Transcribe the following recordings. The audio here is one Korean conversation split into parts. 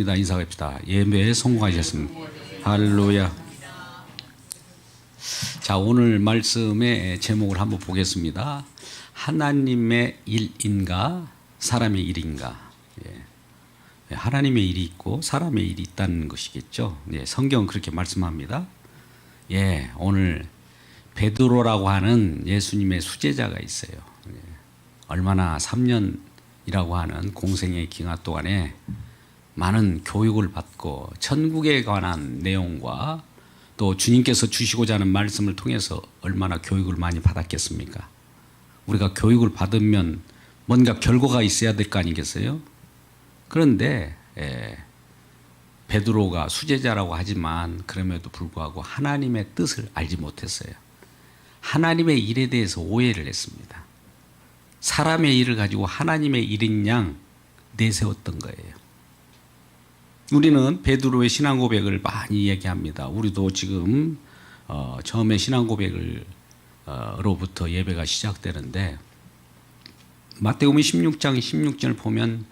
인사합시다. 예배에 성공하셨습니다. 할렐루야. 자, 오늘 말씀의 제목을 한번 보겠습니다. 하나님의 일인가 사람의 일인가. 하나님의 일이 있고 사람의 일이 있다는 것이겠죠. 성경은 그렇게 말씀합니다. 오늘 베드로라고 하는 예수님의 수제자가 있어요. 얼마나 3년이라고 하는 공생의 기간 동안에 많은 교육을 받고 천국에 관한 내용과 또 주님께서 주시고자 하는 말씀을 통해서 얼마나 교육을 많이 받았겠습니까? 우리가 교육을 받으면 뭔가 결과가 있어야 될 거 아니겠어요? 그런데 베드로가 수제자라고 하지만 그럼에도 불구하고 하나님의 뜻을 알지 못했어요. 하나님의 일에 대해서 오해를 했습니다. 사람의 일을 가지고 하나님의 일인 양 내세웠던 거예요. 우리는 베드로의 신앙 고백을 많이 얘기합니다. 우리도 지금 처음에 신앙 고백을 로부터 예배가 시작되는데 마태복음 16장 16절을 보면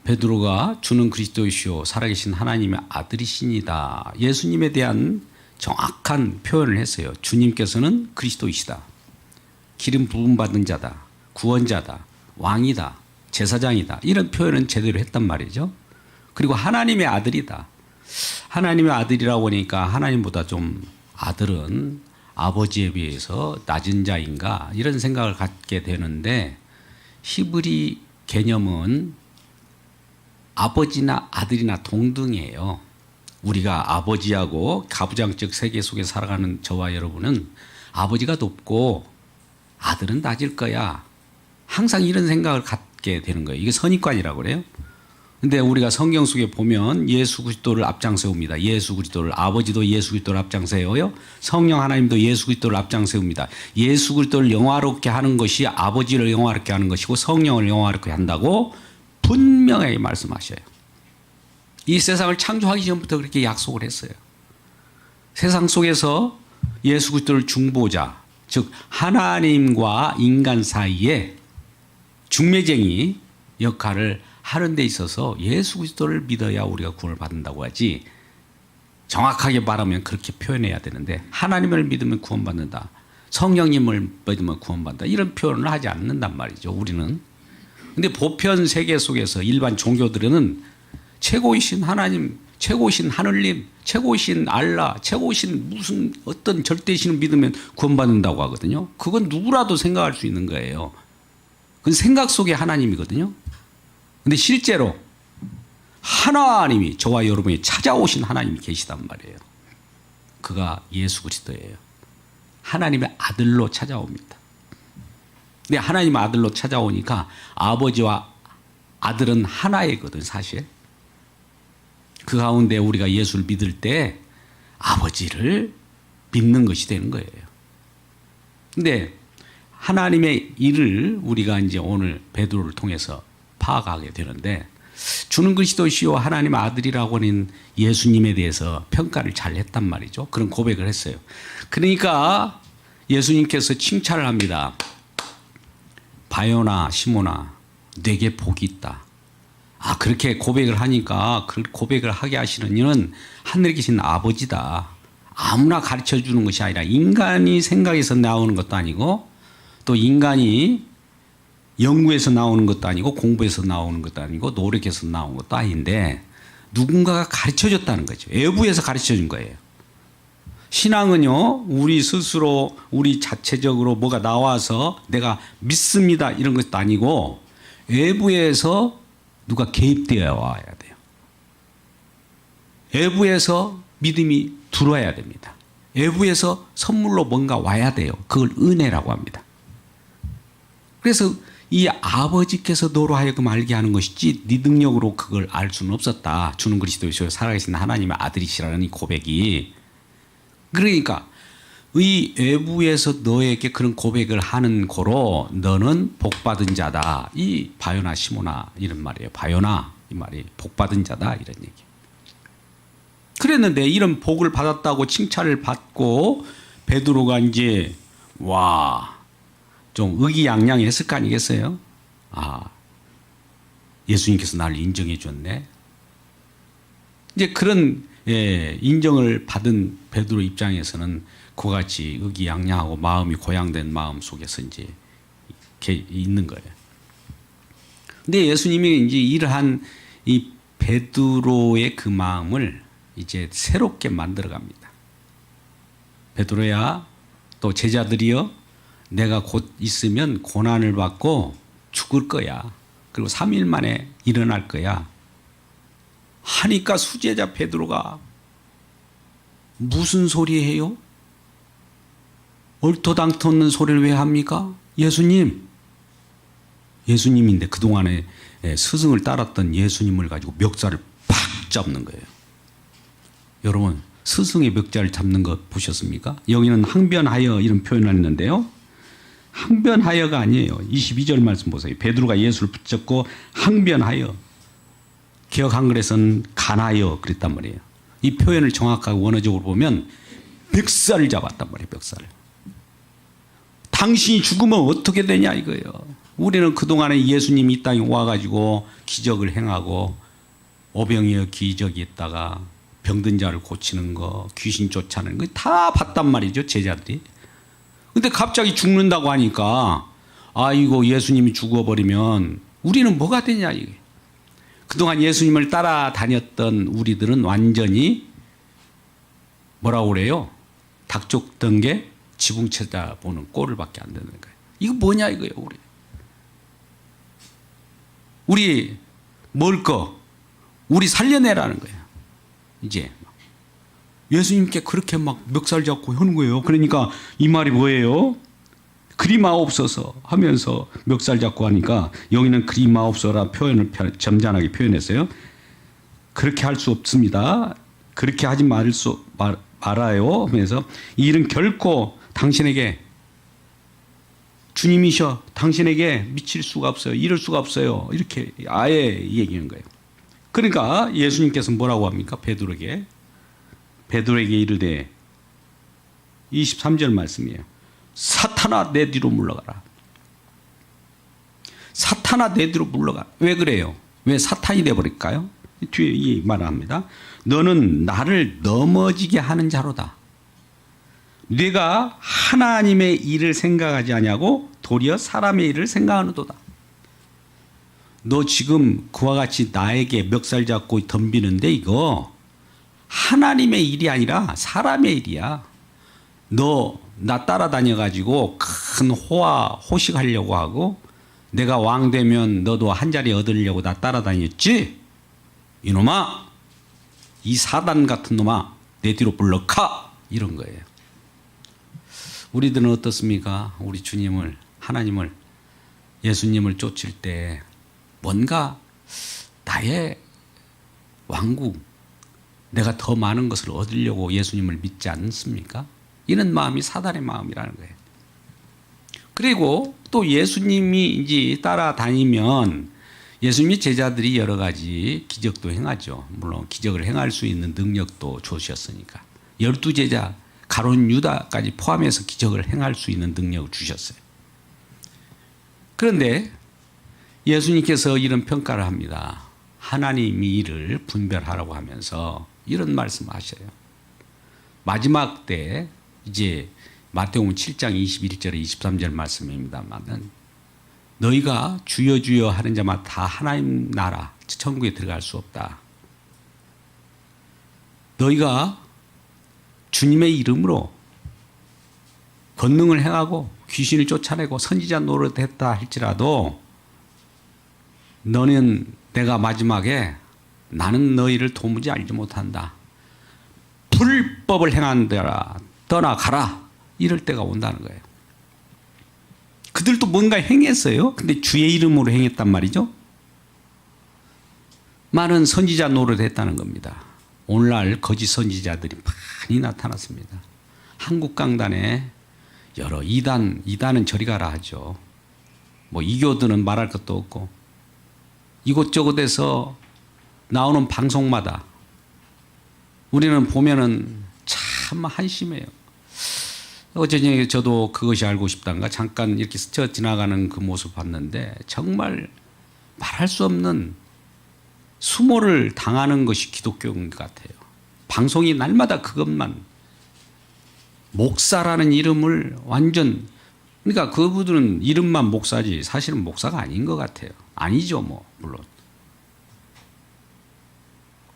베드로가 주는 그리스도이시오 살아계신 하나님의 아들이시니다. 예수님에 대한 정확한 표현을 했어요. 주님께서는 그리스도이시다. 기름 부음 받은 자다. 구원자다. 왕이다. 제사장이다. 이런 표현은 제대로 했단 말이죠. 그리고 하나님의 아들이다. 하나님의 아들이라고 하니까 하나님보다 좀 아들은 아버지에 비해서 낮은 자인가 이런 생각을 갖게 되는데 히브리 개념은 아버지나 아들이나 동등이에요. 우리가 아버지하고 가부장적 세계 속에 살아가는 저와 여러분은 아버지가 높고 아들은 낮을 거야. 항상 이런 생각을 갖게 되는 거예요. 이게 선입관이라고 그래요. 근데 우리가 성경 속에 보면 예수 그리스도를 앞장세웁니다. 예수 그리스도를 아버지도 예수 그리스도를 앞장세워요. 성령 하나님도 예수 그리스도를 앞장세웁니다. 예수 그리스도를 영화롭게 하는 것이 아버지를 영화롭게 하는 것이고 성령을 영화롭게 한다고 분명하게 말씀하셔요. 이 세상을 창조하기 전부터 그렇게 약속을 했어요. 세상 속에서 예수 그리스도를 중보자, 즉 하나님과 인간 사이에 중매쟁이 역할을 하는 데 있어서 예수 그리스도를 믿어야 우리가 구원을 받는다고 하지, 정확하게 말하면 그렇게 표현해야 되는데 하나님을 믿으면 구원받는다, 성령님을 믿으면 구원받는다 이런 표현을 하지 않는단 말이죠. 우리는. 근데 보편 세계 속에서 일반 종교들은 최고이신 하나님, 최고이신 하늘님, 최고이신 알라, 최고이신 무슨 어떤 절대신을 믿으면 구원받는다고 하거든요. 그건 누구라도 생각할 수 있는 거예요. 그건 생각 속의 하나님이거든요. 근데 실제로 하나님이 저와 여러분이 찾아오신 하나님이 계시단 말이에요. 그가 예수 그리스도예요. 하나님의 아들로 찾아옵니다. 근데 하나님의 아들로 찾아오니까 아버지와 아들은 하나이거든 사실. 그 가운데 우리가 예수를 믿을 때 아버지를 믿는 것이 되는 거예요. 근데 하나님의 일을 우리가 이제 오늘 베드로를 통해서 파악하게 되는데, 주는 그리스도시요 하나님의 아들이라고 하는 예수님에 대해서 평가를 잘 했단 말이죠. 그런 고백을 했어요. 그러니까 예수님께서 칭찬을 합니다. 바요나 시몬아 내게 복이 있다. 그렇게 고백을 하니까 그 고백을 하게 하시는 이는 하늘에 계신 아버지다. 아무나 가르쳐 주는 것이 아니라 인간이 생각해서 나오는 것도 아니고 또 인간이 연구에서 나오는 것도 아니고 공부에서 나오는 것도 아니고 노력해서 나온 것도 아닌데 누군가가 가르쳐 줬다는 거죠. 외부에서 가르쳐 준 거예요. 신앙은요, 우리 스스로 우리 자체적으로 뭐가 나와서 내가 믿습니다 이런 것도 아니고 외부에서 누가 개입되어 와야 돼요. 외부에서 믿음이 들어와야 됩니다. 외부에서 선물로 뭔가 와야 돼요. 그걸 은혜라고 합니다. 그래서 이 아버지께서 너로 하여금 알게 하는 것이지 네 능력으로 그걸 알 수는 없었다. 주는 그리스도이시오 살아계신 하나님의 아들이시라는 이 고백이, 그러니까 이 외부에서 너에게 그런 고백을 하는 고로 너는 복받은 자다. 이 바요나 시모나 이런 말이에요. 바요나 이 말이 복받은 자다 이런 얘기. 그랬는데 이런 복을 받았다고 칭찬을 받고 베드로가 이제 좀 의기양양했을 거 아니겠어요? 예수님께서 나를 인정해 줬네. 이제 그런 인정을 받은 베드로 입장에서는 그와 같이 의기양양하고 마음이 고양된 마음 속에서 이제 이렇게 있는 거예요. 근데 예수님이 이제 이러한 이 베드로의 그 마음을 이제 새롭게 만들어 갑니다. 베드로야, 또 제자들이여, 내가 곧 있으면 고난을 받고 죽을 거야. 그리고 3일 만에 일어날 거야. 하니까 수제자 베드로가 무슨 소리예요? 얼토당토 없는 소리를 왜 합니까? 예수님인데 그동안에 스승을 따랐던 예수님을 가지고 멱살을 팍 잡는 거예요. 여러분, 스승의 멱살을 잡는 거 보셨습니까? 여기는 항변하여 이런 표현을 했는데요. 항변하여가 아니에요. 22절 말씀 보세요. 베드로가 예수를 붙잡고 항변하여, 개역 한글에서는 간하여 그랬단 말이에요. 이 표현을 정확하게 원어적으로 보면 멱살을 잡았단 말이에요. 멱살을. 당신이 죽으면 어떻게 되냐 이거예요. 우리는 그동안에 예수님이 이 땅에 와가지고 기적을 행하고 오병이어 기적이 있다가 병든 자를 고치는 거, 귀신 쫓아내는 거 다 봤단 말이죠, 제자들이. 근데 갑자기 죽는다고 하니까 아이고 예수님이 죽어버리면 우리는 뭐가 되냐 이게. 그동안 예수님을 따라다녔던 우리들은 완전히 뭐라고 그래요? 닭 쫓던 게 지붕 쳐다보는 꼴을밖에 안 되는 거예요. 이거 뭐냐 이거예요. 우리 뭘 거? 우리 살려내라는 거예요. 이제 예수님께 그렇게 막 멱살 잡고 하는 거예요. 그러니까 이 말이 뭐예요? 그리마옵소서 하면서 멱살 잡고 하니까 여기는 그리마옵소서라 표현을 점잖하게 표현했어요. 그렇게 할 수 없습니다. 그렇게 하지 말아요 하면서 이 일은 결코 당신에게 주님이셔 당신에게 미칠 수가 없어요. 이럴 수가 없어요. 이렇게 아예 얘기하는 거예요. 그러니까 예수님께서 뭐라고 합니까? 베드로에게 이르되 23절 말씀이에요. 사탄아 내 뒤로 물러가라. 사탄아 내 뒤로 물러가. 왜 그래요? 왜 사탄이 되어버릴까요? 뒤에 이 말을 합니다. 너는 나를 넘어지게 하는 자로다. 네가 하나님의 일을 생각하지 아니하고 도리어 사람의 일을 생각하는도다. 너 지금 그와 같이 나에게 멱살 잡고 덤비는데 이거 하나님의 일이 아니라 사람의 일이야. 너 나 따라다녀가지고 큰 호식하려고 하고 내가 왕 되면 너도 한 자리 얻으려고 나 따라다녔지? 이놈아, 이 사단 같은 놈아, 내 뒤로 물러가! 이런 거예요. 우리들은 어떻습니까? 우리 주님을, 하나님을, 예수님을 쫓을 때 뭔가 나의 왕국, 내가 더 많은 것을 얻으려고 예수님을 믿지 않습니까? 이런 마음이 사단의 마음이라는 거예요. 그리고 또 예수님이 이제 따라다니면 예수님이 제자들이 여러 가지 기적도 행하죠. 물론 기적을 행할 수 있는 능력도 주셨으니까. 12제자 가룟 유다까지 포함해서 기적을 행할 수 있는 능력을 주셨어요. 그런데 예수님께서 이런 평가를 합니다. 하나님이 이를 분별하라고 하면서 이런 말씀하셔요. 마지막 때 이제 마태복음 7장 21절에 23절 말씀입니다만은 너희가 주여 주여 하는 자마다 다 하나님 나라 천국에 들어갈 수 없다. 너희가 주님의 이름으로 권능을 행하고 귀신을 쫓아내고 선지자 노릇했다 할지라도 너는 내가 마지막에 나는 너희를 도무지 알지 못한다. 불법을 행한 데라 떠나가라. 이럴 때가 온다는 거예요. 그들도 뭔가 행했어요. 근데 주의 이름으로 행했단 말이죠. 많은 선지자 노릇했다는 겁니다. 오늘날 거짓 선지자들이 많이 나타났습니다. 한국 강단에 여러 이단은 저리 가라 하죠. 뭐 이교들은 말할 것도 없고 이곳저곳에서 나오는 방송마다 우리는 보면은 참 한심해요. 어제 저녁에 저도 그것이 알고 싶단가 잠깐 이렇게 스쳐 지나가는 그 모습 봤는데 정말 말할 수 없는 수모를 당하는 것이 기독교인 것 같아요. 방송이 날마다 그것만, 목사라는 이름을 완전, 그러니까 그분들은 이름만 목사지 사실은 목사가 아닌 것 같아요. 아니죠, 뭐 물론.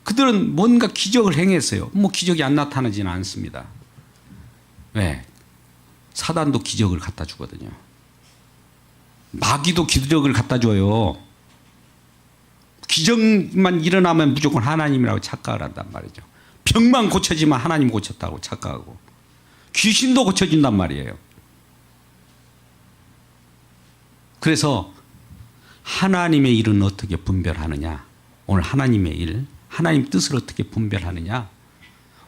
그들은 뭔가 기적을 행했어요. 뭐 기적이 안 나타나지는 않습니다. 왜? 사단도 기적을 갖다 주거든요. 마귀도 기적을 갖다 줘요. 기적만 일어나면 무조건 하나님이라고 착각을 한단 말이죠. 병만 고쳐지면 하나님 고쳤다고 착각하고, 귀신도 고쳐진단 말이에요. 그래서 하나님의 일은 어떻게 분별하느냐? 오늘 하나님의 일, 하나님 뜻을 어떻게 분별하느냐?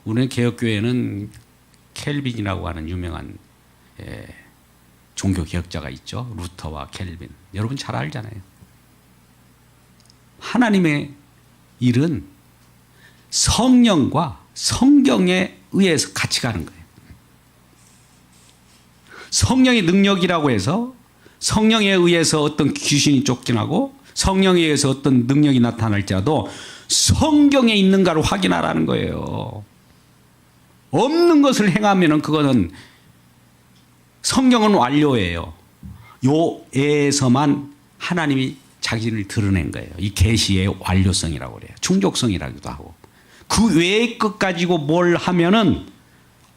우리는 개혁교회는 켈빈이라고 하는 유명한 종교개혁자가 있죠. 루터와 켈빈. 여러분 잘 알잖아요. 하나님의 일은 성령과 성경에 의해서 같이 가는 거예요. 성령의 능력이라고 해서 성령에 의해서 어떤 귀신이 쫓겨나고 성령에 의해서 어떤 능력이 나타날지라도 성경에 있는가를 확인하라는 거예요. 없는 것을 행하면은 그거는 성경은 완료예요. 요에서만 하나님이 자기를 드러낸 거예요. 이 계시의 완료성이라고 그래요. 충족성이라기도 하고. 그 외의 것 가지고 뭘 하면은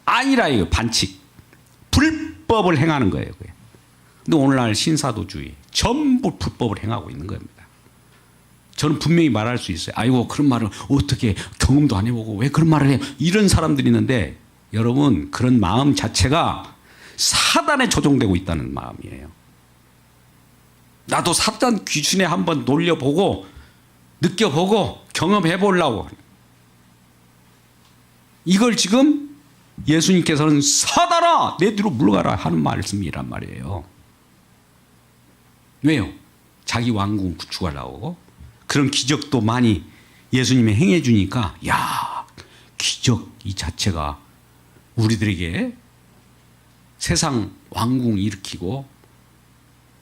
아니라 이거 반칙, 불법을 행하는 거예요. 근데 오늘날 신사도주의 전부 불법을 행하고 있는 겁니다. 저는 분명히 말할 수 있어요. 아이고 그런 말을 어떻게 경험도 안 해보고 왜 그런 말을 해? 이런 사람들이 있는데 여러분 그런 마음 자체가 사단에 조종되고 있다는 마음이에요. 나도 사단 귀신에 한번 놀려보고 느껴보고 경험해보려고. 이걸 지금 예수님께서는 사단아 내 뒤로 물러가라 하는 말씀이란 말이에요. 왜요? 자기 왕궁 구축하려고. 그런 기적도 많이 예수님이 행해 주니까 야, 기적 이 자체가 우리들에게 세상 왕궁 일으키고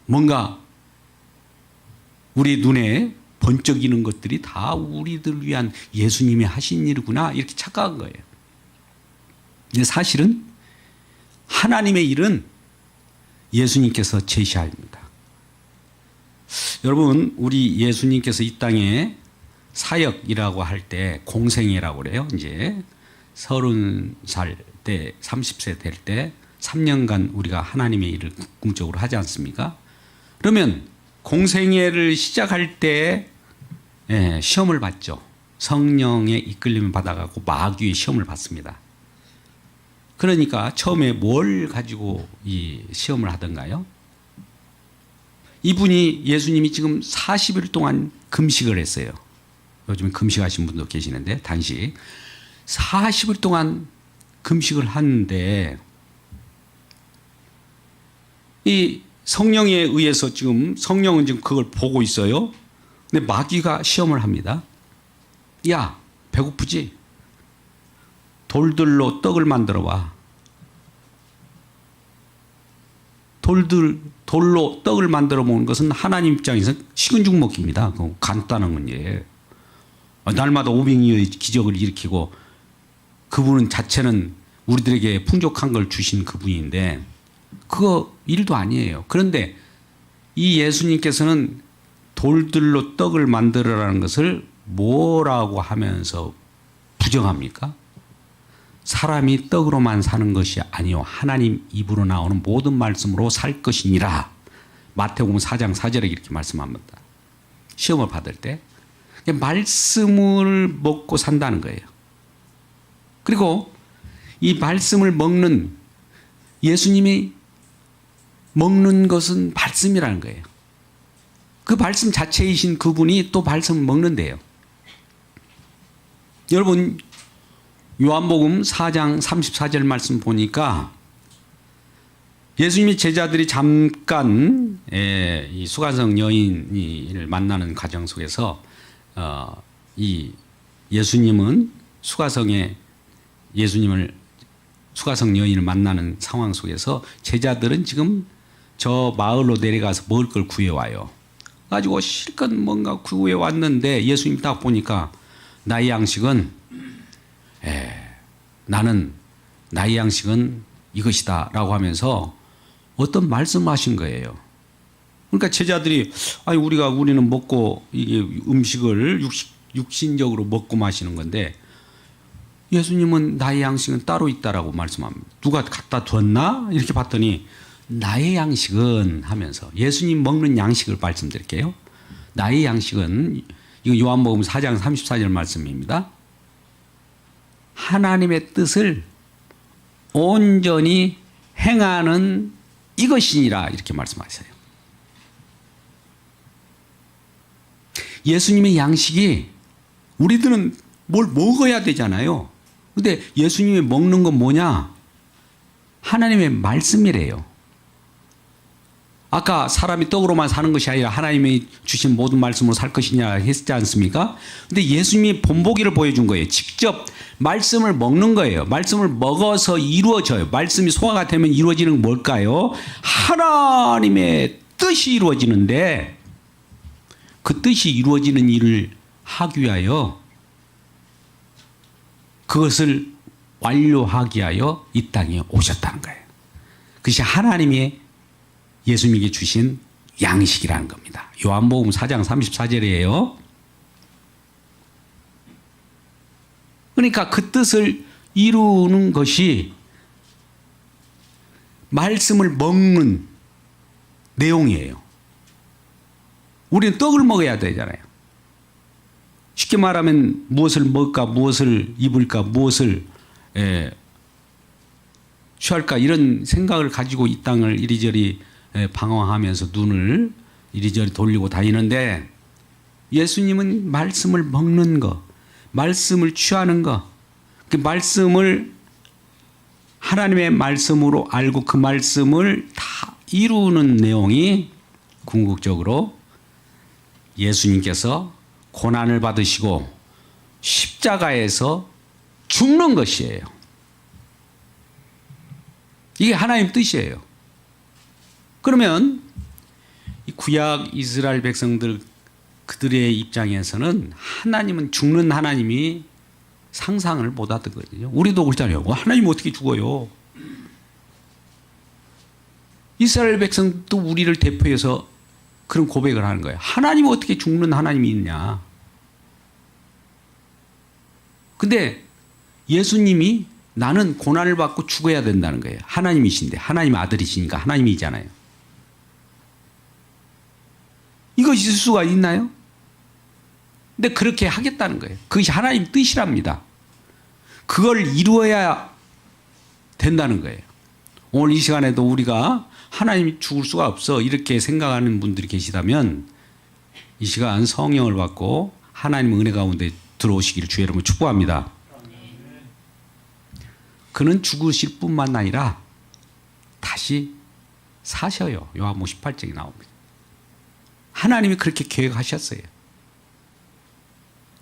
뭔가 우리 눈에 번쩍이는 것들이 다 우리들 위한 예수님이 하신 일이구나 이렇게 착각한 거예요. 근데 사실은 하나님의 일은 예수님께서 제시합니다. 여러분 우리 예수님께서 이 땅에 사역이라고 할 때 공생애라고 그래요. 이제 30살 때 30세 될 때 3년간 우리가 하나님의 일을 궁극적으로 하지 않습니까? 그러면 공생애를 시작할 때 시험을 받죠. 성령의 이끌림을 받아가고 마귀의 시험을 받습니다. 그러니까 처음에 뭘 가지고 이 시험을 하던가요? 이분이 예수님이 지금 40일 동안 금식을 했어요. 요즘 금식하신 분도 계시는데 단식 40일 동안 금식을 하는데 이 성령에 의해서 지금 성령은 지금 그걸 보고 있어요. 근데 마귀가 시험을 합니다. 야, 배고프지? 돌들로 떡을 만들어 와. 돌로 떡을 만들어 먹는 것은 하나님 입장에서 식은 죽 먹기입니다. 간단한 문제예요. 날마다 500여의 기적을 일으키고 그분은 자체는 우리들에게 풍족한 걸 주신 그분인데 그거 일도 아니에요. 그런데 이 예수님께서는 돌들로 떡을 만들어라는 것을 뭐라고 하면서 부정합니까? 사람이 떡으로만 사는 것이 아니요 하나님 입으로 나오는 모든 말씀으로 살 것이니라. 마태복음 4장 4절에 이렇게 말씀합니다. 시험을 받을 때 말씀을 먹고 산다는 거예요. 그리고 이 말씀을 먹는 예수님이 먹는 것은 말씀이라는 거예요. 그 말씀 자체이신 그분이 또 말씀을 먹는데요. 여러분 요한복음 4장 34절 말씀 보니까 예수님의 제자들이 잠깐 이 수가성 여인을 만나는 과정 속에서 이 예수님은 수가성 여인을 만나는 상황 속에서 제자들은 지금 저 마을로 내려가서 먹을 걸 구해와요. 가지고 실컷 뭔가 구해 왔는데 예수님 딱 보니까 나의 양식은 나의 양식은 이것이다라고 하면서 어떤 말씀하신 거예요. 그러니까 제자들이 우리는 먹고 이게 음식을 육신적으로 먹고 마시는 건데 예수님은 나의 양식은 따로 있다라고 말씀합니다. 누가 갖다 뒀나? 이렇게 봤더니 나의 양식은 하면서 예수님 먹는 양식을 말씀드릴게요. 나의 양식은 이거 요한복음 4장 34절 말씀입니다. 하나님의 뜻을 온전히 행하는 이것이니라 이렇게 말씀하세요. 예수님의 양식이 우리들은 뭘 먹어야 되잖아요. 근데 예수님이 먹는 건 뭐냐? 하나님의 말씀이래요. 아까 사람이 떡으로만 사는 것이 아니라 하나님이 주신 모든 말씀으로 살 것이냐 했지 않습니까? 근데 예수님이 본보기를 보여준 거예요. 직접 말씀을 먹는 거예요. 말씀을 먹어서 이루어져요. 말씀이 소화가 되면 이루어지는 건 뭘까요? 하나님의 뜻이 이루어지는데 그 뜻이 이루어지는 일을 하기 위하여 그것을 완료하기 위하여 이 땅에 오셨다는 거예요. 그것이 하나님의 예수님에게 주신 양식이라는 겁니다. 요한복음 4장 34절이에요. 그러니까 그 뜻을 이루는 것이 말씀을 먹는 내용이에요. 우리는 떡을 먹어야 되잖아요. 쉽게 말하면 무엇을 먹을까, 무엇을 입을까, 무엇을 취할까 이런 생각을 가지고 이 땅을 이리저리 방황하면서 눈을 이리저리 돌리고 다니는데 예수님은 말씀을 먹는 거, 말씀을 취하는 거, 그 말씀을 하나님의 말씀으로 알고 그 말씀을 다 이루는 내용이 궁극적으로 예수님께서 고난을 받으시고 십자가에서 죽는 것이에요. 이게 하나님 뜻이에요. 그러면 이 구약 이스라엘 백성들 그들의 입장에서는 하나님은 죽는 하나님이 상상을 못 하거든요. 우리도 그렇잖아요. 하나님 어떻게 죽어요? 이스라엘 백성도 우리를 대표해서 그런 고백을 하는 거예요. 하나님은 어떻게 죽는 하나님이 있냐? 근데 예수님이 나는 고난을 받고 죽어야 된다는 거예요. 하나님이신데, 하나님 아들이시니까 하나님이잖아요. 이거 있을 수가 있나요? 근데 그렇게 하겠다는 거예요. 그것이 하나님 뜻이랍니다. 그걸 이루어야 된다는 거예요. 오늘 이 시간에도 우리가 하나님이 죽을 수가 없어 이렇게 생각하는 분들이 계시다면 이 시간 성령을 받고 하나님의 은혜 가운데 들어오시기를 주의 이름으로 축복합니다. 그는 죽으실 뿐만 아니라 다시 사셔요. 요한복음 18장에 나옵니다. 하나님이 그렇게 계획하셨어요.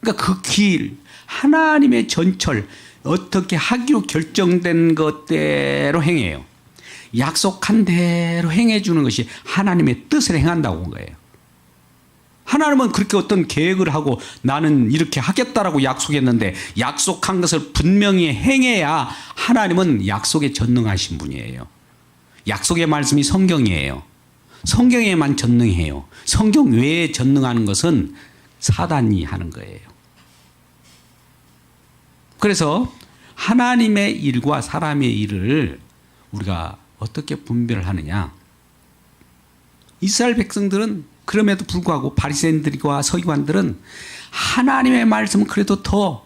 그러니까 그 길, 하나님의 전철, 어떻게 하기로 결정된 것대로 행해요. 약속한 대로 행해주는 것이 하나님의 뜻을 행한다고 한 거예요. 하나님은 그렇게 어떤 계획을 하고 나는 이렇게 하겠다라고 약속했는데 약속한 것을 분명히 행해야 하나님은 약속에 전능하신 분이에요. 약속의 말씀이 성경이에요. 성경에만 전능해요. 성경 외에 전능하는 것은 사단이 하는 거예요. 그래서 하나님의 일과 사람의 일을 우리가 어떻게 분별을 하느냐? 이스라엘 백성들은 그럼에도 불구하고 바리새인들과 서기관들은 하나님의 말씀은 그래도 더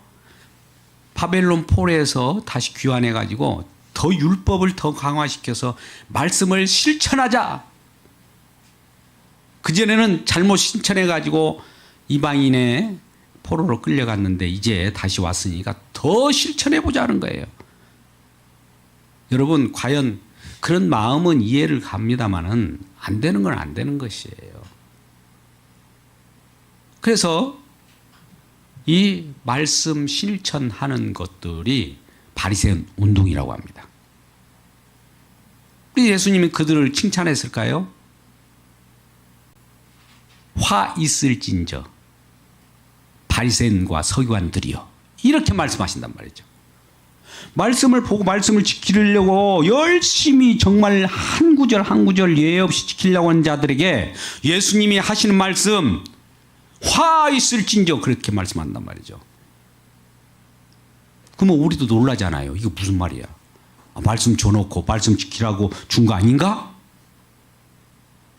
바벨론 포로에서 다시 귀환해 가지고 더 율법을 더 강화시켜서 말씀을 실천하자. 그전에는 잘못 실천해 가지고 이방인의 포로로 끌려갔는데 이제 다시 왔으니까 더 실천해 보자는 거예요. 여러분 과연 그런 마음은 이해를 갑니다마는 안 되는 건 안 되는 것이에요. 그래서 이 말씀 실천하는 것들이 바리새인 운동이라고 합니다. 예수님이 그들을 칭찬했을까요? 화 있을진저 바리새인과 서기관들이여, 이렇게 말씀하신단 말이죠. 말씀을 보고 말씀을 지키려고 열심히 정말 한 구절 한 구절 예외 없이 지키려고 하는 자들에게 예수님이 하시는 말씀, 화 있을진저, 그렇게 말씀한단 말이죠. 그러면 우리도 놀라잖아요. 이거 무슨 말이야? 말씀 줘놓고 말씀 지키라고 준 거 아닌가?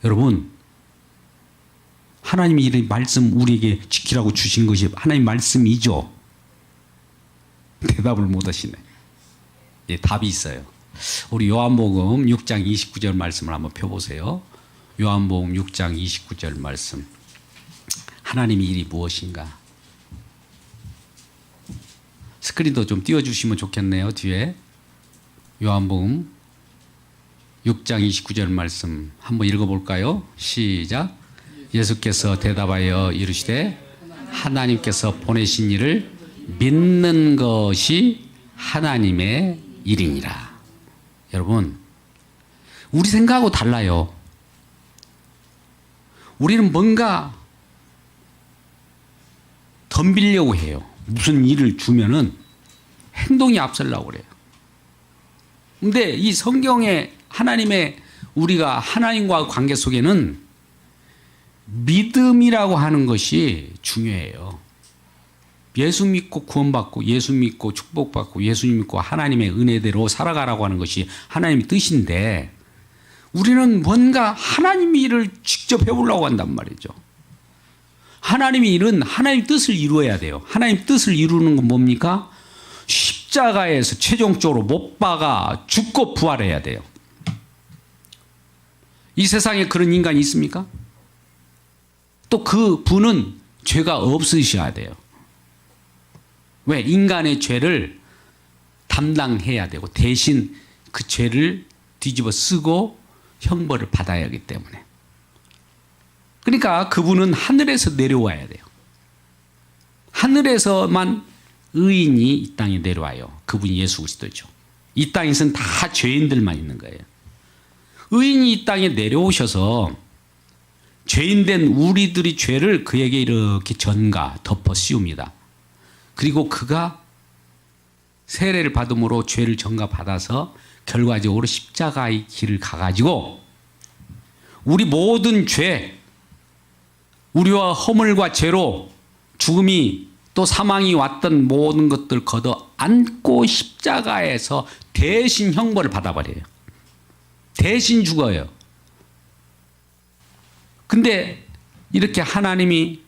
여러분, 하나님이 이 말씀 우리에게 지키라고 주신 것이 하나님 말씀이죠. 대답을 못 하시네. 예, 답이 있어요. 우리 요한복음 6장 29절 말씀을 한번 펴보세요. 요한복음 6장 29절 말씀. 하나님의 일이 무엇인가? 스크린도 좀 띄워주시면 좋겠네요. 뒤에 요한복음 6장 29절 말씀 한번 읽어볼까요? 시작. 예수께서 대답하여 이르시되 하나님께서 보내신 이를 믿는 것이 하나님의 일이니라. 여러분, 우리 생각하고 달라요. 우리는 뭔가 덤비려고 해요. 무슨 일을 주면은 행동이 앞서려고 그래요. 근데 이 성경에 하나님의, 우리가 하나님과 관계 속에는 믿음이라고 하는 것이 중요해요. 예수 믿고 구원받고, 예수 믿고 축복받고, 예수 믿고 하나님의 은혜대로 살아가라고 하는 것이 하나님의 뜻인데, 우리는 뭔가 하나님의 일을 직접 해보려고 한단 말이죠. 하나님의 일은 하나님 뜻을 이루어야 돼요. 하나님 뜻을 이루는 건 뭡니까? 십자가에서 최종적으로 못 박아 죽고 부활해야 돼요. 이 세상에 그런 인간이 있습니까? 또 그 분은 죄가 없으셔야 돼요. 왜? 인간의 죄를 담당해야 되고 대신 그 죄를 뒤집어 쓰고 형벌을 받아야 하기 때문에. 그러니까 그분은 하늘에서 내려와야 돼요. 하늘에서만 의인이 이 땅에 내려와요. 그분이 예수 그리스도죠. 이 땅에서는 다 죄인들만 있는 거예요. 의인이 이 땅에 내려오셔서 죄인된 우리들의 죄를 그에게 이렇게 전가 덮어 씌웁니다. 그리고 그가 세례를 받음으로 죄를 전가받아서 결과적으로 십자가의 길을 가가지고 우리 모든 죄, 우리와 허물과 죄로 죽음이 또 사망이 왔던 모든 것들 걷어 안고 십자가에서 대신 형벌을 받아버려요. 대신 죽어요. 근데 이렇게 하나님이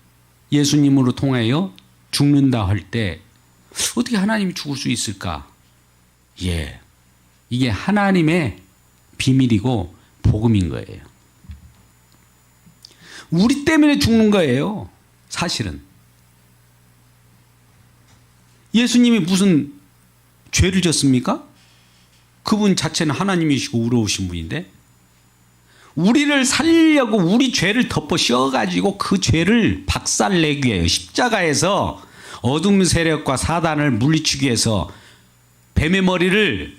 예수님으로 통하여 죽는다 할 때 어떻게 하나님이 죽을 수 있을까? 예, 이게 하나님의 비밀이고 복음인 거예요. 우리 때문에 죽는 거예요. 사실은 예수님이 무슨 죄를 졌습니까? 그분 자체는 하나님이시고 우러우신 분인데 우리를 살리려고 우리 죄를 덮어 씌워가지고 그 죄를 박살내기 위해요. 십자가에서 어둠 세력과 사단을 물리치기 위해서 뱀의 머리를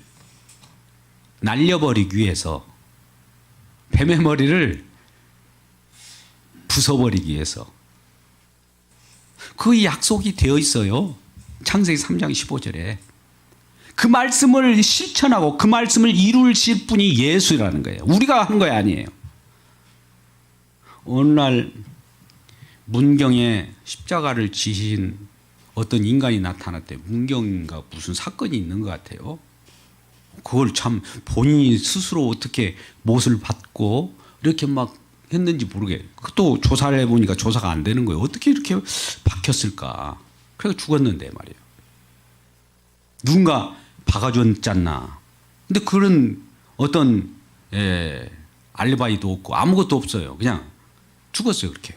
날려버리기 위해서, 뱀의 머리를 부숴버리기 위해서 그 약속이 되어 있어요. 창세기 3장 15절에. 그 말씀을 실천하고 그 말씀을 이루실 분이 예수라는 거예요. 우리가 하는 거 아니에요. 어느 날 문경에 십자가를 지신 어떤 인간이 나타났대요. 문경인가 무슨 사건이 있는 것 같아요. 그걸 참 본인이 스스로 어떻게 못을 받고 이렇게 막 했는지 모르게. 또 조사를 해보니까 조사가 안 되는 거예요. 어떻게 이렇게 박혔을까. 그래서 죽었는데 말이에요. 누군가 박아줬잖나. 근데 그런 어떤 알리바이도 없고 아무것도 없어요. 그냥 죽었어요. 그렇게.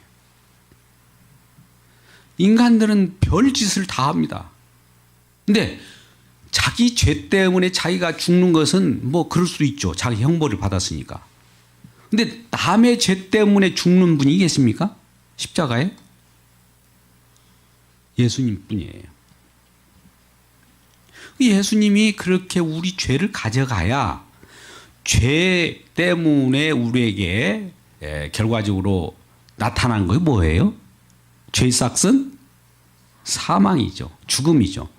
인간들은 별짓을 다 합니다. 근데 자기 죄 때문에 자기가 죽는 것은 뭐 그럴 수도 있죠. 자기 형벌을 받았으니까. 근데 남의 죄 때문에 죽는 분이 계십니까? 십자가에? 예수님 뿐이에요. 예수님이 그렇게 우리 죄를 가져가야 죄 때문에 우리에게 결과적으로 나타난 거예요. 뭐예요? 죄의 삭은 사망이죠. 죽음이죠.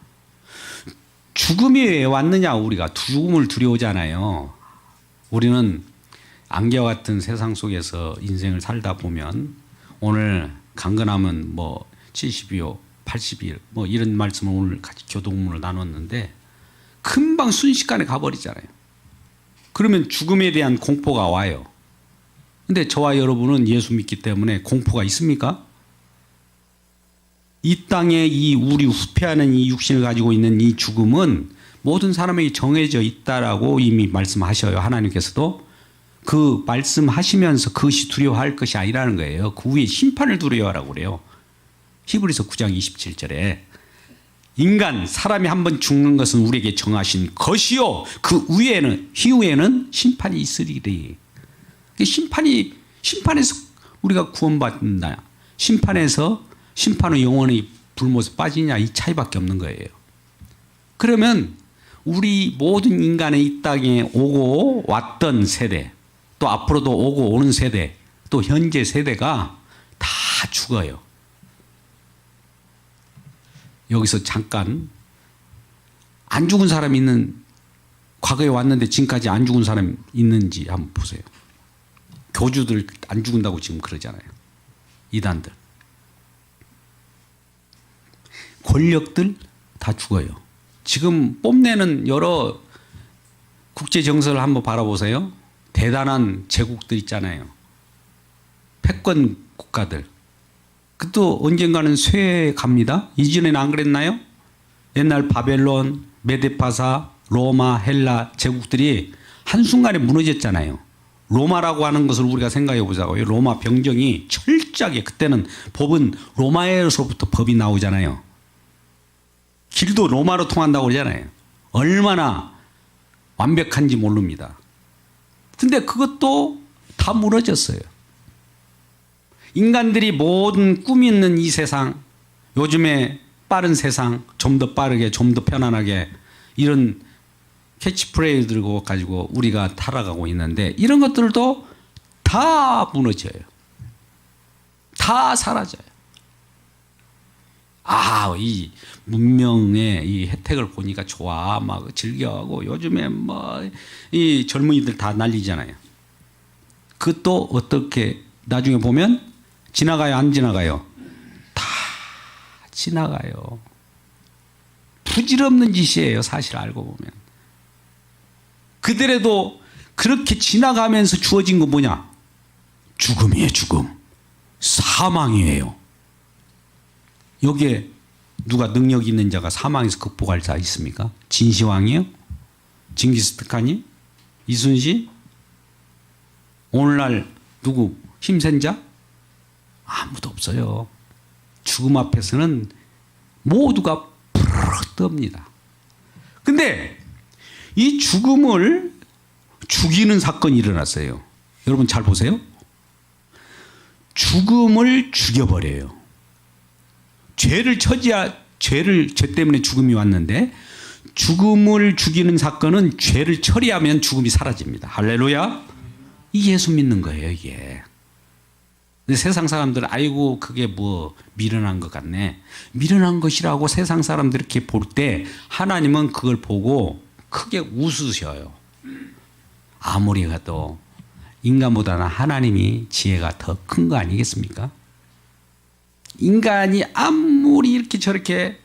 죽음이 왜 왔느냐? 우리가 죽음을 두려워하잖아요. 우리는 안개와 같은 세상 속에서 인생을 살다 보면 오늘 강건하면 뭐 70이요, 80일 뭐 이런 말씀을 오늘 같이 교동문을 나눴는데 금방 순식간에 가버리잖아요. 그러면 죽음에 대한 공포가 와요. 근데 저와 여러분은 예수 믿기 때문에 공포가 있습니까? 이 땅에 이 우리 후패하는 이 육신을 가지고 있는 이 죽음은 모든 사람에게 정해져 있다라고 이미 말씀하셔요. 하나님께서도 그 말씀하시면서 그것이 두려워할 것이 아니라는 거예요. 그 후에 심판을 두려워하라고 그래요. 히브리서 9장 27절에 인간 사람이 한번 죽는 것은 우리에게 정하신 것이요 그 후에는 희후에는 심판이 있으리니. 심판에서 우리가 구원받는다. 심판은 영원히 불못에 빠지냐 이 차이밖에 없는 거예요. 그러면 우리 모든 인간의 이 땅에 오고 왔던 세대 또 앞으로도 오고 오는 세대 또 현재 세대가 다 죽어요. 여기서 잠깐 안 죽은 사람 있는 과거에 왔는데 지금까지 안 죽은 사람 있는지 한번 보세요. 교주들 안 죽는다고 지금 그러잖아요. 이단들. 권력들 다 죽어요. 지금 뽐내는 여러 국제 정세를 한번 바라보세요. 대단한 제국들 있잖아요. 패권 국가들. 또 언젠가는 쇠해 갑니다. 이전에는 안 그랬나요? 옛날 바벨론, 메데파사, 로마, 헬라 제국들이 한순간에 무너졌잖아요. 로마라고 하는 것을 우리가 생각해 보자고요. 로마 병정이 철저하게 그때는 법은 로마에서부터 법이 나오잖아요. 길도 로마로 통한다고 그러잖아요. 얼마나 완벽한지 모릅니다. 근데 그것도 다 무너졌어요. 인간들이 모든 꿈이 있는 이 세상, 요즘에 빠른 세상, 좀 더 빠르게, 좀 더 편안하게 이런 캐치프레이즈를 가지고 우리가 살아가고 있는데 이런 것들도 다 무너져요. 다 사라져요. 이 문명의 이 혜택을 보니까 좋아, 막 즐겨하고 요즘에 뭐 이 젊은이들 다 난리잖아요. 그것도 어떻게 나중에 보면 지나가요, 안 지나가요? 다 지나가요. 부질없는 짓이에요, 사실 알고 보면. 그들에도 그렇게 지나가면서 주어진 건 뭐냐? 죽음이에요, 죽음. 사망이에요. 여기에 누가 능력 있는 자가 사망에서 극복할 자 있습니까? 진시황이요? 징기스칸이? 이순신? 오늘날 누구 힘센 자? 아무도 없어요. 죽음 앞에서는 모두가 푸르륵 뜹니다. 근데 이 죽음을 죽이는 사건이 일어났어요. 여러분 잘 보세요. 죽음을 죽여버려요. 죄 때문에 죽음이 왔는데 죽음을 죽이는 사건은 죄를 처리하면 죽음이 사라집니다. 할렐루야. 이 예수 믿는 거예요, 이게. 근데 세상 사람들은 아이고 그게 뭐 미련한 것 같네. 미련한 것이라고 세상 사람들이 이렇게 볼 때 하나님은 그걸 보고 크게 웃으셔요. 아무리 가도 인간보다는 하나님이 지혜가 더 큰 거 아니겠습니까? 인간이 아무리 이렇게 저렇게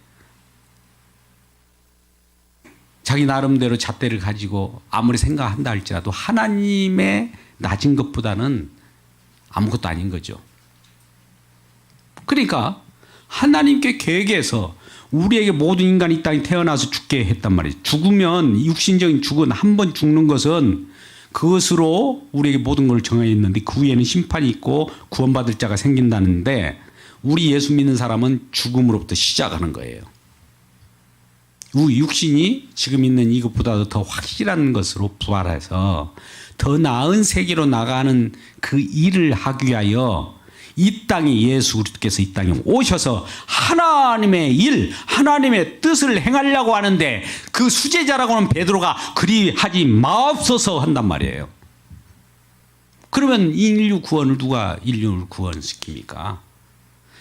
자기 나름대로 잣대를 가지고 아무리 생각한다 할지라도 하나님의 낮은 것보다는 아무것도 아닌 거죠. 그러니까 하나님께 계획해서 우리에게 모든 인간이 이 땅에 태어나서 죽게 했단 말이에요. 죽으면 육신적인 죽은 한 번 죽는 것은 그것으로 우리에게 모든 걸 정해 있는데 그 위에는 심판이 있고 구원받을 자가 생긴다는데 우리 예수 믿는 사람은 죽음으로부터 시작하는 거예요. 우리 육신이 지금 있는 이것보다도 더 확실한 것으로 부활해서 더 나은 세계로 나가는 그 일을 하기 위하여 이 땅에 예수께서 이 땅에 오셔서 하나님의 일, 하나님의 뜻을 행하려고 하는데 그 수제자라고 하는 베드로가 그리 하지 마옵소서 한단 말이에요. 그러면 인류 구원을 누가 인류를 구원시킵니까?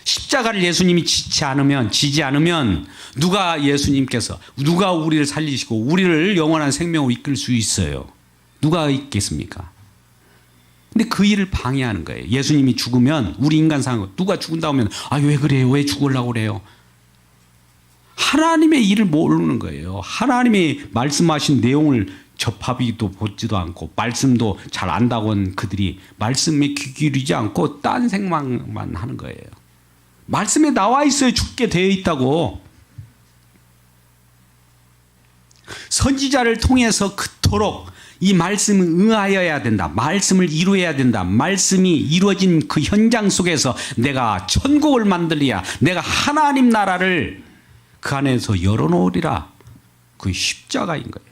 십자가를 예수님이 지지 않으면 누가 예수님께서 누가 우리를 살리시고 우리를 영원한 생명으로 이끌 수 있어요? 누가 있겠습니까? 근데 그 일을 방해하는 거예요. 예수님이 죽으면 우리 인간상 누가 죽은다 하면 왜 그래요? 왜 죽으려고 그래요? 하나님의 일을 모르는 거예요. 하나님이 말씀하신 내용을 접하기도 보지도 않고 말씀도 잘 안다고는 그들이 말씀에 귀 기울이지 않고 딴 생각만 하는 거예요. 말씀에 나와 있어요. 죽게 되어 있다고. 선지자를 통해서 그토록 이 말씀을 응하여야 된다. 말씀을 이루어야 된다. 말씀이 이루어진 그 현장 속에서 내가 천국을 만들리야. 내가 하나님 나라를 그 안에서 열어놓으리라. 그 십자가인 거예요.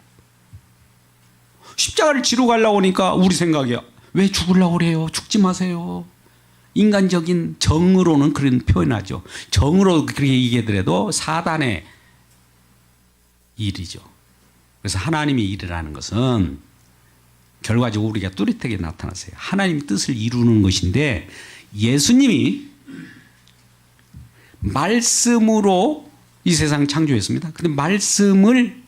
십자가를 지러 가려고 하니까 우리 생각에 왜 죽으려고 그래요? 죽지 마세요. 인간적인 정으로는 그런 표현하죠. 정으로 그렇게 얘기하더라도 사단의 일이죠. 그래서 하나님의 일이라는 것은 결과적으로 우리가 뚜렷하게 나타났어요. 하나님의 뜻을 이루는 것인데 예수님이 말씀으로 이 세상을 창조했습니다. 근데 말씀을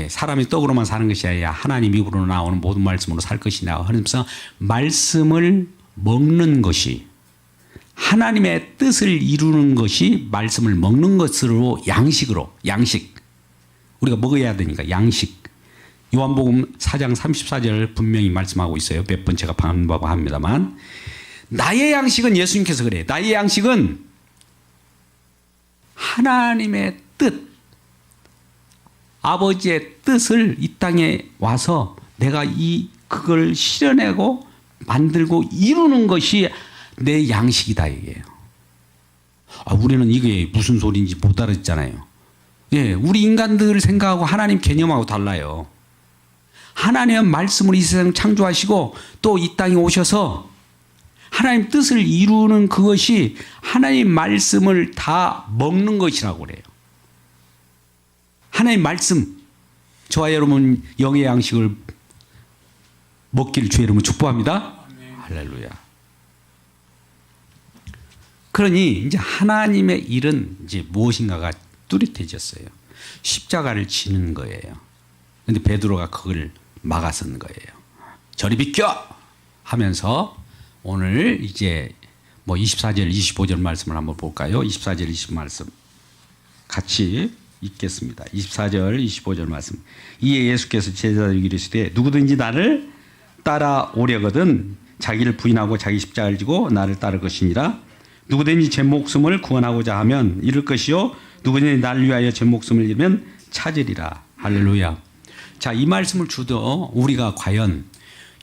사람이 떡으로만 사는 것이 아니라 하나님 입으로 나오는 모든 말씀으로 살 것이냐 하면서 말씀을 먹는 것이 하나님의 뜻을 이루는 것이 말씀을 먹는 것으로 양식 우리가 먹어야 되니까 양식. 요한복음 4장 34절 분명히 말씀하고 있어요. 몇 번 제가 반복합니다만 나의 양식은 예수님께서 그래요. 나의 양식은 하나님의 뜻, 아버지의 뜻을 이 땅에 와서 내가 그걸 실현하고 만들고 이루는 것이 내 양식이다 이게요. 우리는 이게 무슨 소리인지 못 알았잖아요. 우리 인간들 생각하고 하나님 개념하고 달라요. 하나님은 말씀으로 이 세상을 창조하시고 또 이 땅에 오셔서 하나님 뜻을 이루는 그것이 하나님 말씀을 다 먹는 것이라고 그래요. 하나님 말씀, 저와 여러분 영의 양식을 먹기를 주의 이름으로 축복합니다. 할렐루야. 그러니 이제 하나님의 일은 이제 무엇인가가 뚜렷해졌어요. 십자가를 지는 거예요. 그런데 베드로가 그걸 막아선 거예요. 저리 비켜 하면서 오늘 이제 24절 25절 말씀을 한번 볼까요? 24절 25절 말씀 같이 읽겠습니다. 24절 25절 말씀. 이에 예수께서 제자들에게 이르시되 누구든지 나를 따라오려거든 자기를 부인하고 자기 십자가를 지고 나를 따를 것이니라. 누구든지 제 목숨을 구원하고자 하면 잃을 것이요 누구든지 나를 위하여 제 목숨을 잃으면 찾으리라. 할렐루야. 자, 이 말씀을 주도 우리가 과연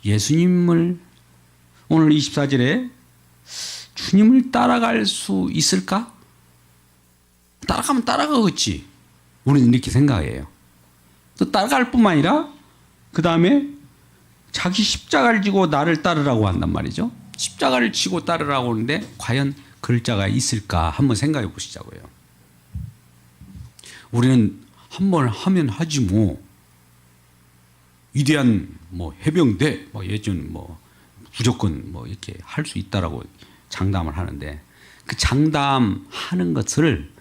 예수님을 오늘 24절에 주님을 따라갈 수 있을까? 따라가면 따라가겠지. 우리는 이렇게 생각해요. 또 따라갈 뿐만 아니라 그 다음에 자기 십자가를 지고 나를 따르라고 한단 말이죠. 십자가를 지고 따르라고 하는데 과연 그럴 자가 있을까 한번 생각해 보시자고요. 우리는 한번 하면 하지 뭐. 위대한 해병대 예전 무조건 이렇게 할 수 있다라고 장담을 하는데 그 장담하는 것을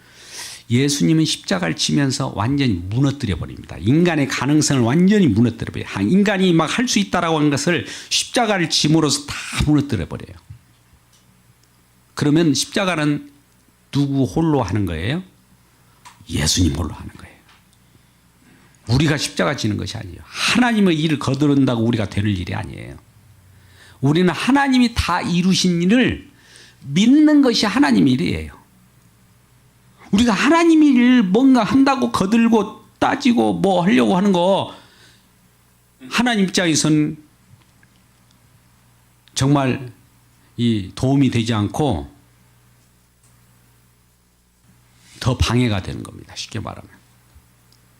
예수님은 십자가를 치면서 완전히 무너뜨려 버립니다. 인간의 가능성을 완전히 무너뜨려 버려요. 인간이 막 할 수 있다라고 하는 것을 십자가를 짐으로써 다 무너뜨려 버려요. 그러면 십자가는 누구 홀로 하는 거예요? 예수님 홀로 하는 거예요. 우리가 십자가 지는 것이 아니에요. 하나님의 일을 거두른다고 우리가 되는 일이 아니에요. 우리는 하나님이 다 이루신 일을 믿는 것이 하나님 일이에요. 우리가 하나님 일을 뭔가 한다고 거들고 따지고 하려고 하는 거 하나님 입장에서는 정말 이 도움이 되지 않고 더 방해가 되는 겁니다. 쉽게 말하면.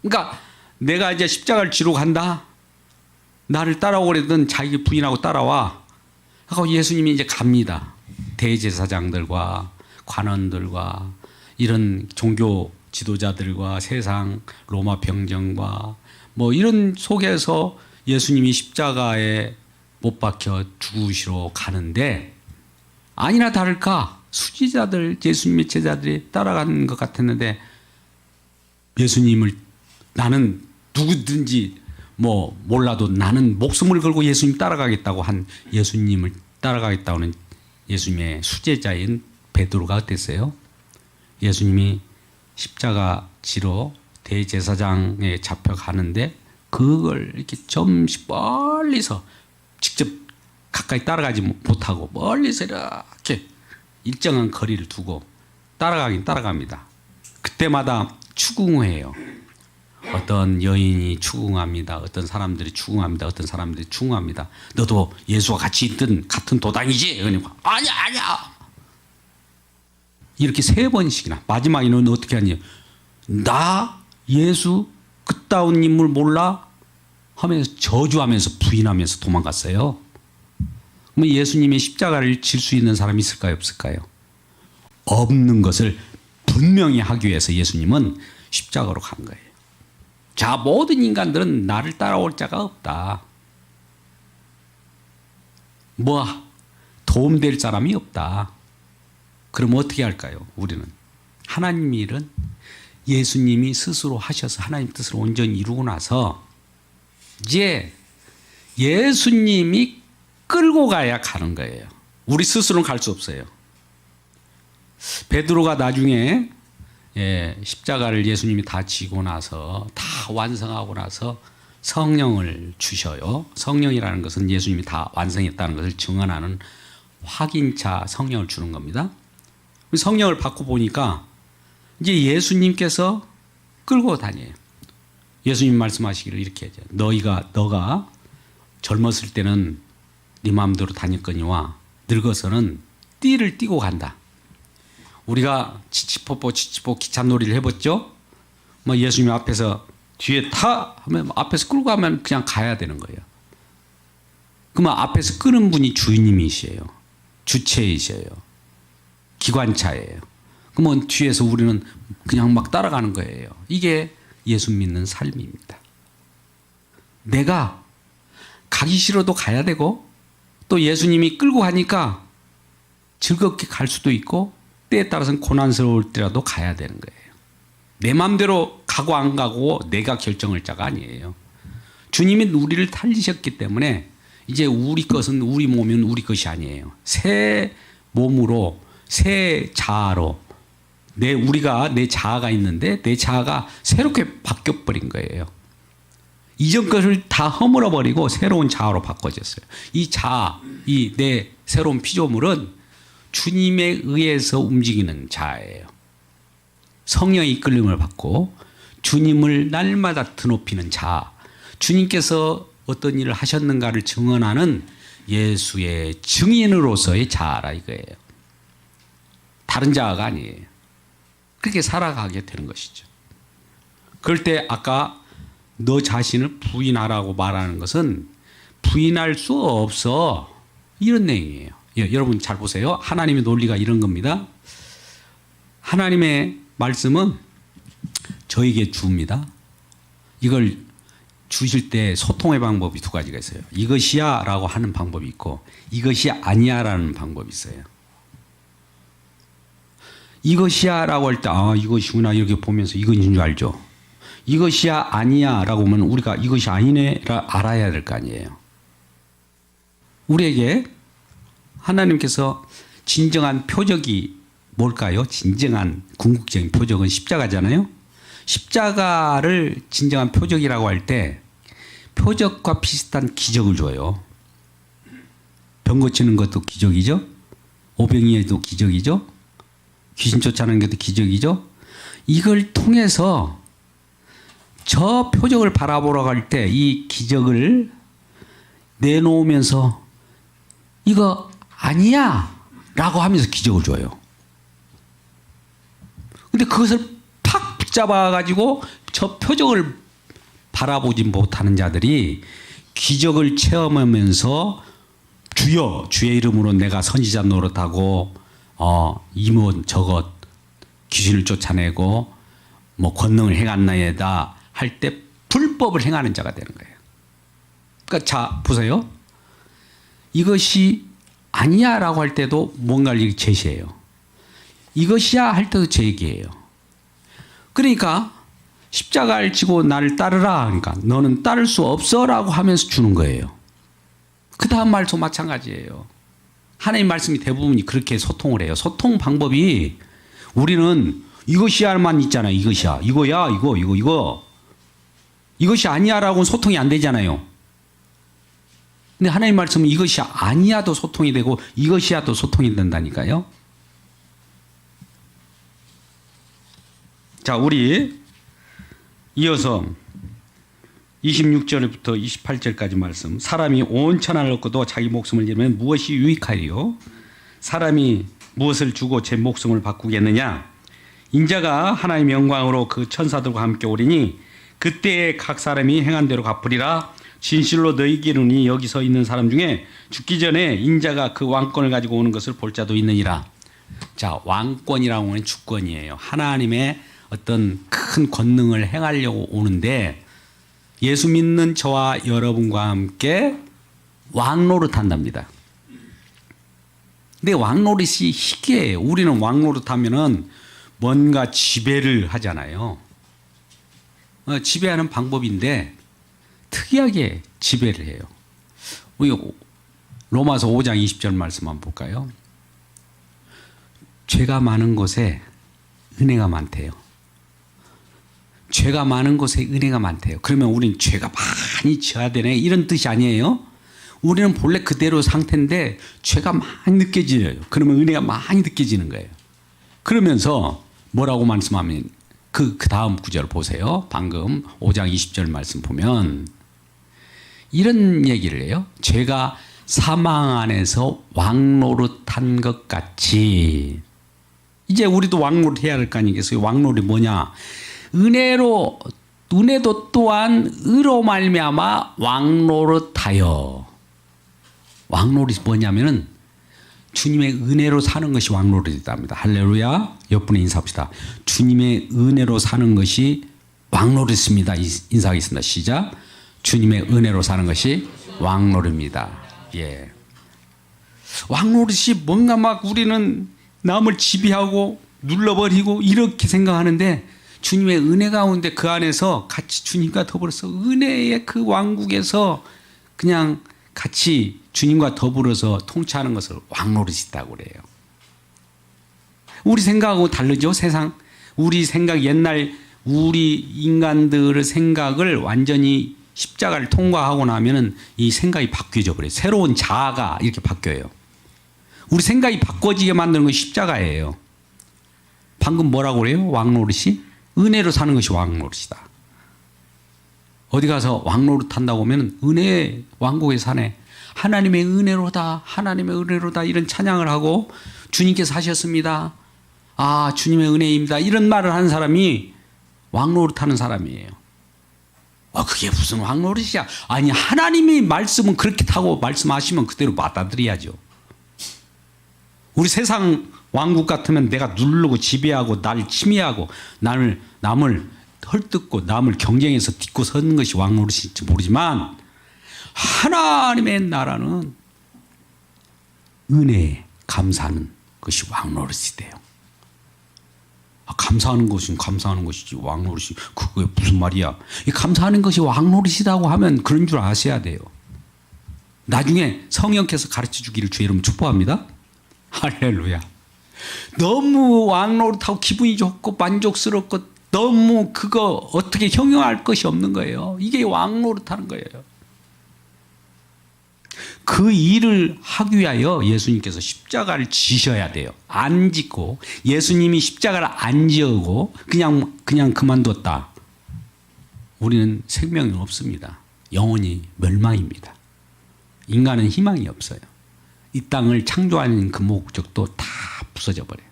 그러니까 내가 이제 십자가를 지러 간다. 나를 따라오려던 자기 부인하고 따라와. 하고 예수님이 이제 갑니다. 대제사장들과 관원들과 이런 종교 지도자들과 세상 로마 병정과 이런 속에서 예수님이 십자가에 못 박혀 죽으시러 가는데 아니나 다를까 수지자들 예수님의 제자들이 따라가는 것 같았는데 예수님을 나는 누구든지 뭐 몰라도 나는 목숨을 걸고 예수님 따라가겠다고 한 예수님을 따라가겠다고는 예수님의 수제자인 베드로가 어땠어요? 예수님이 십자가 지러 대제사장에 잡혀가는데 그걸 이렇게 점시 멀리서 직접 가까이 따라가지 못하고 멀리서 이렇게 일정한 거리를 두고 따라가긴 따라갑니다. 그때마다 추궁해요. 어떤 여인이 추궁합니다. 어떤 사람들이 추궁합니다. 어떤 사람들이 추궁합니다. 너도 예수와 같이 있던 같은 도당이지? 그러니까 아니야. 이렇게 3번씩이나 마지막에는 어떻게 하니? 나 예수 그따운 인물 몰라? 하면서 저주하면서 부인하면서 도망갔어요. 그럼 예수님의 십자가를 질 수 있는 사람이 있을까요? 없을까요? 없는 것을 분명히 하기 위해서 예수님은 십자가로 간 거예요. 자, 모든 인간들은 나를 따라올 자가 없다. 뭐 도움될 사람이 없다. 그럼 어떻게 할까요? 우리는 하나님 일은 예수님이 스스로 하셔서 하나님 뜻을 온전히 이루고 나서 이제 예수님이 끌고 가야 가는 거예요. 우리 스스로는 갈 수 없어요. 베드로가 나중에 십자가를 예수님이 다 지고 나서 다 완성하고 나서 성령을 주셔요. 성령이라는 것은 예수님이 다 완성했다는 것을 증언하는 확인차 성령을 주는 겁니다. 성령을 받고 보니까 이제 예수님께서 끌고 다녀요. 예수님 말씀하시기를 이렇게 하죠. 너가 젊었을 때는 네 마음대로 다녔거니와 늙어서는 띠를 띠고 간다. 우리가 치치포 기차놀이를 해봤죠? 뭐 예수님 앞에서 뒤에 타 하면 앞에서 끌고 가면 그냥 가야 되는 거예요. 그러면 앞에서 끄는 분이 주인님이시에요. 주체이셔요. 기관차예요. 그러면 뒤에서 우리는 그냥 막 따라가는 거예요. 이게 예수 믿는 삶입니다. 내가 가기 싫어도 가야 되고 또 예수님이 끌고 가니까 즐겁게 갈 수도 있고 때에 따라서는 고난스러울 때라도 가야 되는 거예요. 내 마음대로 가고 안 가고 내가 결정할 자가 아니에요. 주님이 우리를 살리셨기 때문에 이제 우리 것은 우리 몸은 우리 것이 아니에요. 새 몸으로 새 자아로 우리가 내 자아가 있는데 내 자아가 새롭게 바뀌어버린 거예요. 이전 것을 다 허물어 버리고 새로운 자아로 바꿔졌어요. 이 자아, 이 내 새로운 피조물은 주님에 의해서 움직이는 자아예요. 성령의 이끌림을 받고 주님을 날마다 드높이는 자아. 주님께서 어떤 일을 하셨는가를 증언하는 예수의 증인으로서의 자아라 이거예요. 다른 자아가 아니에요. 그렇게 살아가게 되는 것이죠. 그럴 때 아까 너 자신을 부인하라고 말하는 것은 부인할 수 없어. 이런 내용이에요. 여러분 잘 보세요. 하나님의 논리가 이런 겁니다. 하나님의 말씀은 저에게 줍니다. 이걸 주실 때 소통의 방법이 2가지가 있어요. 이것이야 라고 하는 방법이 있고 이것이 아니야 라는 방법이 있어요. 이것이야 라고 할 때 이것이구나 이렇게 보면서 이것인 줄 알죠. 이것이야 아니야 라고 하면 우리가 이것이 아니네 라 알아야 될 거 아니에요. 우리에게 하나님께서 진정한 표적이 뭘까요? 진정한 궁극적인 표적은 십자가잖아요. 십자가를 진정한 표적이라고 할 때 표적과 비슷한 기적을 줘요. 병 고치는 것도 기적이죠. 오병이어도 기적이죠. 귀신 쫓아내는 것도 기적이죠. 이걸 통해서 저 표적을 바라보러 갈 때 이 기적을 내놓으면서 이거 아니야 라고 하면서 기적을 줘요. 근데 그것을 팍 붙잡아 가지고 저 표적을 바라보지 못하는 자들이 기적을 체험하면서 주여 주의 이름으로 내가 선지자 노릇하고 이것 저것 귀신을 쫓아내고 뭐 권능을 행한나이다 할 때 불법을 행하는 자가 되는 거예요. 그러니까 자 보세요. 이것이 아니야 라고 할 때도 뭔가를 제시해요. 이것이야 할 때도 제 얘기예요. 그러니까 십자가를 지고 나를 따르라 하니까 너는 따를 수 없어 라고 하면서 주는 거예요. 그 다음 말도 마찬가지예요. 하나님 말씀이 대부분이 그렇게 소통을 해요. 소통 방법이 우리는 이것이야만 있잖아요. 이것이야. 이거야. 이거. 이것이 아니야 라고는 소통이 안 되잖아요. 근데 하나님 말씀은 이것이 아니야도 소통이 되고 이것이야도 소통이 된다니까요. 자, 우리 이어서 26절부터 28절까지 말씀. 사람이 온 천하를 얻고도 자기 목숨을 잃으면 무엇이 유익하리요? 사람이 무엇을 주고 제 목숨을 바꾸겠느냐? 인자가 하나님의 영광으로 그 천사들과 함께 오리니 그때에 각 사람이 행한 대로 갚으리라. 진실로 너희에게 이르노니 여기 서 있는 사람 중에 죽기 전에 인자가 그 왕권을 가지고 오는 것을 볼 자도 있느니라. 자, 왕권이라고 하는 주권이에요. 하나님의 어떤 큰 권능을 행하려고 오는데 예수 믿는 저와 여러분과 함께 왕노릇 한답니다. 근데 왕노릇이 희귀해요. 우리는 왕노릇 하면은 뭔가 지배를 하잖아요. 지배하는 방법인데 특이하게 지배를 해요. 우리 로마서 5장 20절 말씀 한번 볼까요? 죄가 많은 곳에 은혜가 많대요. 죄가 많은 곳에 은혜가 많대요. 그러면 우리는 죄가 많이 지어야 되네 이런 뜻이 아니에요. 우리는 본래 그대로 상태인데 죄가 많이 느껴져요. 그러면 은혜가 많이 느껴지는 거예요. 그러면서 뭐라고 말씀하면 그 다음 구절 보세요. 방금 5장 20절 말씀 보면 이런 얘기를 해요. 죄가 사망 안에서 왕노릇한 것 같이 이제 우리도 왕노릇 해야 할 거 아니겠어요. 왕노릇이 뭐냐? 은혜도 또한 의로 말미암아 왕노릇하여. 왕노릇이 뭐냐면은 주님의 은혜로 사는 것이 왕노릇이답니다. 할렐루야. 옆분에 인사합시다. 주님의 은혜로 사는 것이 왕노릇입니다. 인사하겠습니다. 시작. 주님의 은혜로 사는 것이 왕노릇입니다. 예. 왕노릇이 뭔가 막 우리는 남을 지배하고 눌러버리고 이렇게 생각하는데 주님의 은혜 가운데 그 안에서 같이 주님과 더불어서 은혜의 그 왕국에서 그냥 같이 주님과 더불어서 통치하는 것을 왕노릇이라고 그래요. 우리 생각하고 다르죠, 세상. 우리 생각, 옛날 우리 인간들의 생각을 완전히 십자가를 통과하고 나면은 이 생각이 바뀌어져 버려요. 새로운 자아가 이렇게 바뀌어요. 우리 생각이 바꿔지게 만드는 것이 십자가예요. 방금 뭐라고 그래요? 왕노릇이? 은혜로 사는 것이 왕노릇이다. 어디 가서 왕노릇 한다고 하면 은혜의 왕국에 사네. 하나님의 은혜로다. 하나님의 은혜로다. 이런 찬양을 하고 주님께서 하셨습니다. 아, 주님의 은혜입니다. 이런 말을 하는 사람이 왕노릇 하는 사람이에요. 그게 무슨 왕노릇이야. 아니, 하나님의 말씀은 그렇게 타고 말씀하시면 그대로 받아들여야죠. 우리 세상 왕국 같으면 내가 누르고 지배하고 나를 침해하고 남을 헐뜯고 남을 경쟁해서 딛고 서는 것이 왕노릇일지 모르지만 하나님의 나라는 은혜에 감사하는 것이 왕노릇이 돼요. 감사하는 것이지 왕노릇이 그게 무슨 말이야. 이 감사하는 것이 왕노릇이라고 하면 그런 줄 아셔야 돼요. 나중에 성령께서 가르쳐 주기를 주의 이름으로 축복합니다. 할렐루야. 너무 왕노릇하고 기분이 좋고 만족스럽고 너무 그거 어떻게 형용할 것이 없는 거예요. 이게 왕노릇하는 거예요. 그 일을 하기 위하여 예수님께서 십자가를 지셔야 돼요. 안 짓고 예수님이 십자가를 안 지어고 그냥 그만뒀다. 우리는 생명이 없습니다. 영원히 멸망입니다. 인간은 희망이 없어요. 이 땅을 창조하는 그 목적도 다 부서져 버려요.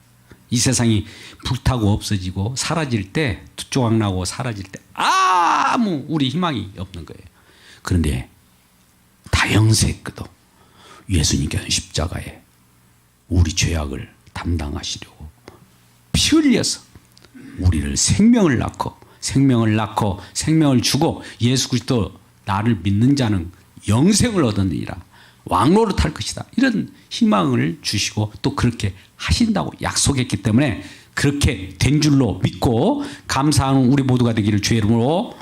이 세상이 불타고 없어지고 사라질 때, 두조각 나고 사라질 때 아무 우리 희망이 없는 거예요. 그런데 다영세에도 예수님께서 십자가에 우리 죄악을 담당하시려고 피 흘려서 우리를 생명을 낳고 생명을 주고 예수 그리스도 나를 믿는 자는 영생을 얻었느니라. 왕로로 탈 것이다. 이런 희망을 주시고 또 그렇게 하신다고 약속했기 때문에 그렇게 된 줄로 믿고 감사하는 우리 모두가 되기를 주의 이름으로